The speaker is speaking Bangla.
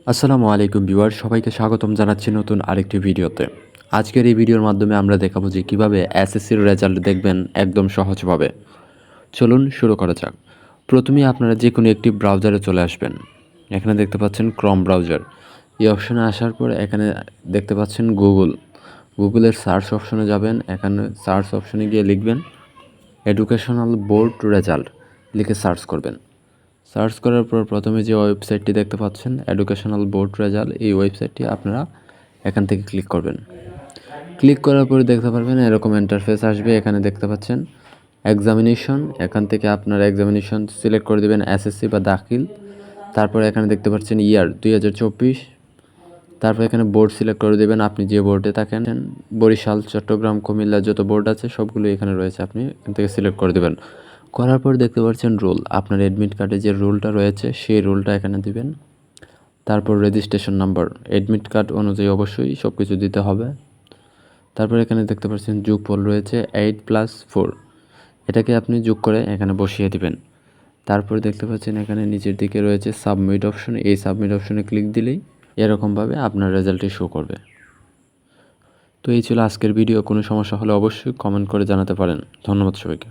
আসসালামু আলাইকুম ভিউয়ার, সবাইকে স্বাগতম জানাচ্ছি নতুন আরেকটি ভিডিওতে। আজকের এই ভিডিওর মাধ্যমে আমরা দেখাবো যে কিভাবে এসএসসির রেজাল্ট দেখবেন একদম সহজভাবে। চলুন শুরু করা যাক। প্রথমেই আপনারা যে কোনো একটি ব্রাউজারে চলে আসবেন। এখানে দেখতে পাচ্ছেন ক্রোম ব্রাউজার। এই অপশনে আসার পর এখানে দেখতে পাচ্ছেন গুগলের সার্চ অপশনে যাবেন। এখানে সার্চ অপশনে গিয়ে লিখবেন এডুকেশনাল বোর্ড রেজাল্ট, লিখে সার্চ করবেন। সার্চ করার পর প্রথমে যে ওয়েবসাইটটি দেখতে পাচ্ছেন এডুকেশনাল বোর্ড রেজাল্ট, এই ওয়েবসাইটটি আপনারা এখান থেকে ক্লিক করবেন। ক্লিক করার পরে দেখতে পারবেন এরকম ইন্টারফেস আসবে। এখানে দেখতে পাচ্ছেন এক্সামিনেশন, এখান থেকে আপনারা এক্সামিনেশন সিলেক্ট করে দেবেন এসএসসি বা দাখিল। তারপর এখানে দেখতে পাচ্ছেন ইয়ার 2024। তারপর এখানে বোর্ড সিলেক্ট করে দেবেন আপনি যে বোর্ডে থাকেন। বরিশাল, চট্টগ্রাম, কুমিল্লা যত বোর্ড আছে সবগুলো এখানে রয়েছে, আপনি এখান থেকে সিলেক্ট করে দেবেন। করার পর দেখতে পাচ্ছেন রোল, আপনার অ্যাডমিট কার্ডে যে রোলটা রয়েছে সেই রোলটা এখানে দিবেন। তারপর রেজিস্ট্রেশন নাম্বার, অ্যাডমিট কার্ড অনুযায়ী অবশ্যই সব কিছু দিতে হবে। তারপর এখানে দেখতে পাচ্ছেন যোগফল রয়েছে 8+4, এটাকে আপনি যোগ করে এখানে বসিয়ে দিবেন। তারপর দেখতে পাচ্ছেন এখানে নিচের দিকে রয়েছে সাবমিট অপশন, এই সাবমিট অপশনে ক্লিক দিলেই এরকমভাবে আপনার রেজাল্টটি শো করবে। তো এই ছিল আজকের ভিডিও। কোনো সমস্যা হলে অবশ্যই কমেন্ট করে জানাতে পারেন। ধন্যবাদ সবাইকে।